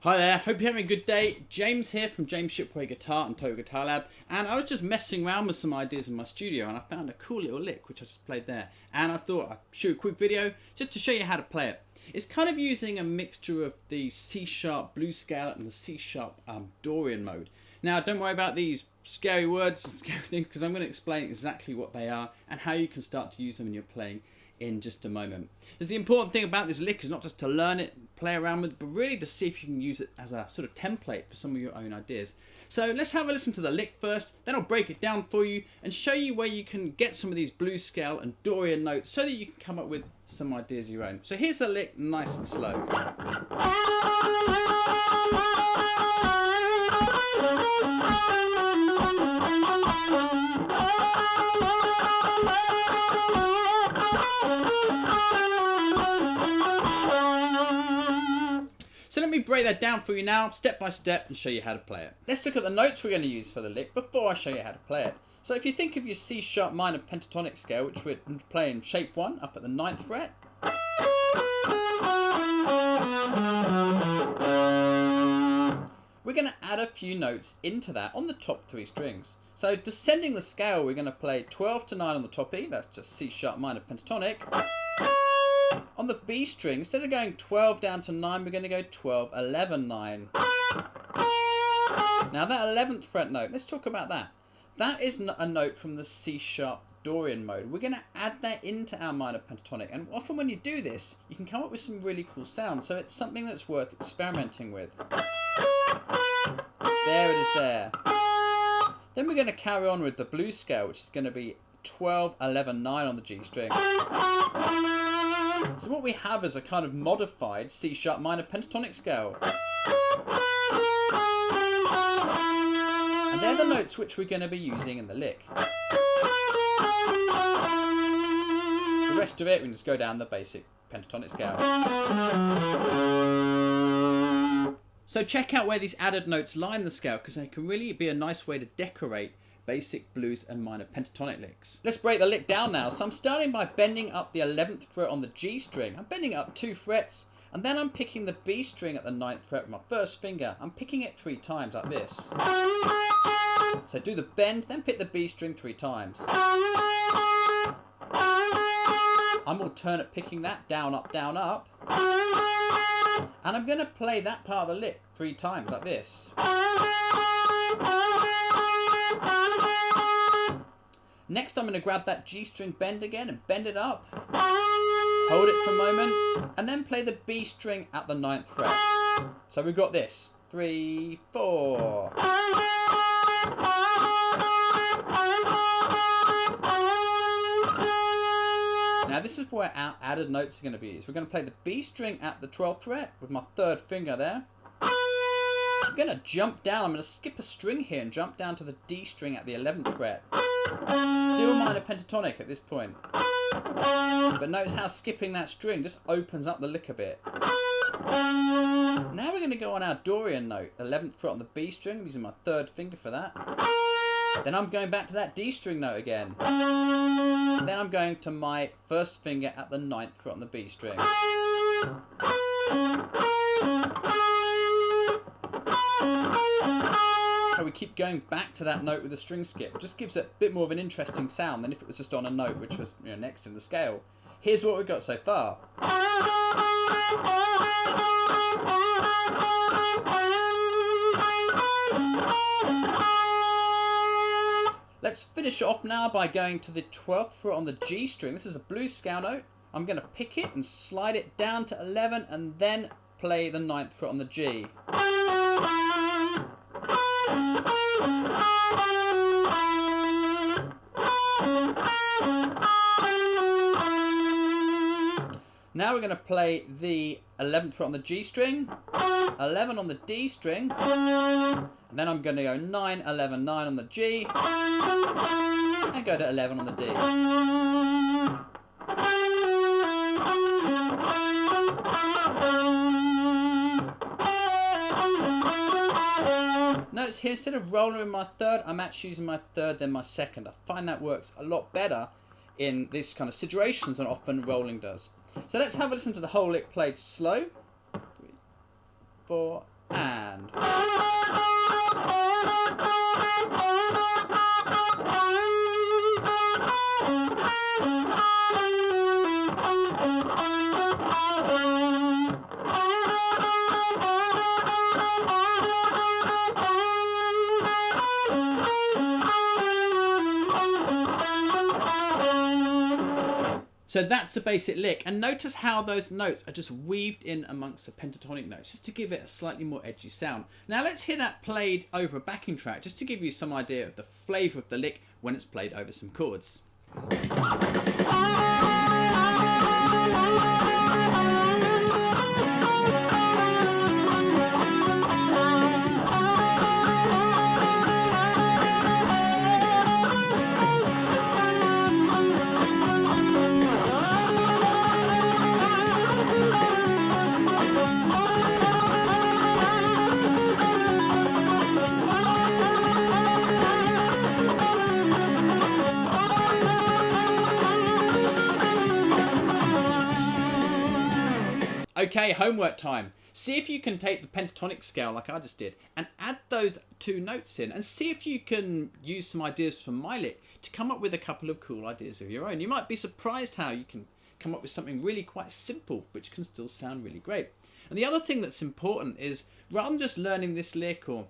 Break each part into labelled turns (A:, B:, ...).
A: Hi there, hope you're having a good day. James here from James Shipway Guitar and Total Guitar Lab, and I was just messing around with some ideas in my studio and I found a cool little lick which I just played there, and I thought I'd shoot a quick video just to show you how to play it. It's kind of using a mixture of the C sharp blues scale and the C sharp Dorian mode. Now don't worry about these scary words and scary things, because I'm going to explain exactly what they are and how you can start to use them when you're playing in just a moment. Because the important thing about this lick is not just to learn it, play around with it, but really to see if you can use it as a sort of template for some of your own ideas. So let's have a listen to the lick first, then I'll break it down for you and show you where you can get some of these blues scale and Dorian notes so that you can come up with some ideas of your own. So here's the lick, nice and slow. So let me break that down for you now, step by step, and show you how to play it. Let's look at the notes we're going to use for the lick before I show you how to play it. So if you think of your C sharp minor pentatonic scale, which we're playing shape 1 up at the 9th fret. We're going to add a few notes into that on the top 3 strings. So descending the scale, we're going to play 12 to 9 on the top E, that's just C sharp minor pentatonic. On the B string, instead of going 12 down to 9, we're going to go 12, 11, 9. Now that 11th fret note, let's talk about that. That is a note from the C sharp Dorian mode. We're going to add that into our minor pentatonic, and often when you do this, you can come up with some really cool sounds, so it's something that's worth experimenting with. There it is there. Then we're going to carry on with the blues scale, which is going to be 12, 11, 9 on the G string. So what we have is a kind of modified C sharp minor pentatonic scale. And they're the notes which we're going to be using in the lick. The rest of it, we can just go down the basic pentatonic scale. So check out where these added notes line the scale, because they can really be a nice way to decorate basic blues and minor pentatonic licks. Let's break the lick down now. So I'm starting by bending up the 11th fret on the G string. I'm bending it up 2 frets, and then I'm picking the B string at the 9th fret with my first finger. I'm picking it 3 times like this. So do the bend, then pick the B string 3 times. I'm alternate picking that down, up, down, up. And I'm going to play that part of the lick 3 times like this. Next I'm going to grab that G string bend again and bend it up. Hold it for a moment and then play the B string at the 9th fret. So we've got this. 3, 4. Now this is where our added notes are going to be used. We're going to play the B string at the 12th fret with my 3rd finger there. I'm going to jump down. I'm going to skip a string here and jump down to the D string at the 11th fret. Still minor pentatonic at this point. But notice how skipping that string just opens up the lick a bit. Now we're going to go on our Dorian note, 11th fret on the B string. I'm using my 3rd finger for that. Then I'm going back to that D string note again. Then I'm going to my 1st finger at the 9th fret on the B string. So we keep going back to that note with the string skip. It just gives it a bit more of an interesting sound than if it was just on a note which was, next in the scale. Here's what we've got so far. Let's finish off now by going to the 12th fret on the G string. This is a blues scale note. I'm going to pick it and slide it down to 11 and then play the 9th fret on the G. Now we're going to play the 11th fret on the G string, 11 on the D string, and then I'm going to go 9, 11, 9 on the G, and go to 11 on the D. Notice here, instead of rolling with my 3rd, I'm actually using my 3rd, then my 2nd. I find that works a lot better in this kind of situations than often rolling does. So let's have a listen to the whole lick played slow. 3, 4, and... So that's the basic lick, and notice how those notes are just weaved in amongst the pentatonic notes, just to give it a slightly more edgy sound. Now let's hear that played over a backing track, just to give you some idea of the flavour of the lick when it's played over some chords. Okay, homework time. See if you can take the pentatonic scale like I just did and add those two notes in, and see if you can use some ideas from my lick to come up with a couple of cool ideas of your own. You might be surprised how you can come up with something really quite simple which can still sound really great. And the other thing that's important is, rather than just learning this lick or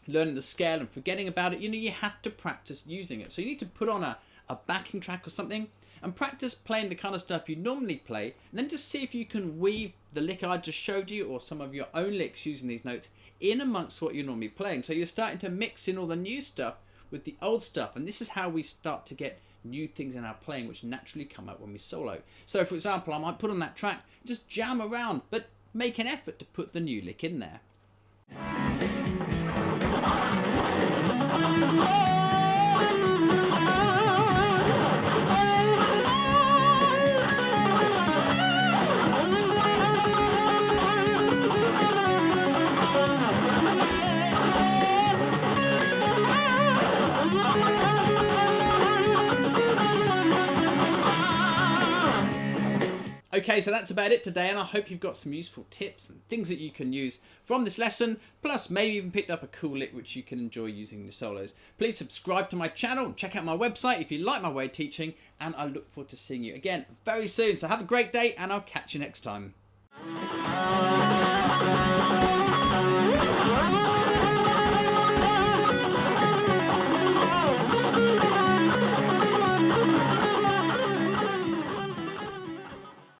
A: learning the scale and forgetting about it, you have to practice using it. So you need to put on a backing track or something and practice playing the kind of stuff you normally play, and then just see if you can weave the lick I just showed you or some of your own licks using these notes in amongst what you're normally playing. So you're starting to mix in all the new stuff with the old stuff, and this is how we start to get new things in our playing which naturally come out when we solo. So for example, I might put on that track, just jam around, but make an effort to put the new lick in there. Okay, so that's about it today, and I hope you've got some useful tips and things that you can use from this lesson, plus maybe even picked up a cool lick which you can enjoy using in your solos. Please subscribe to my channel and check out my website if you like my way of teaching, and I look forward to seeing you again very soon. So have a great day, and I'll catch you next time.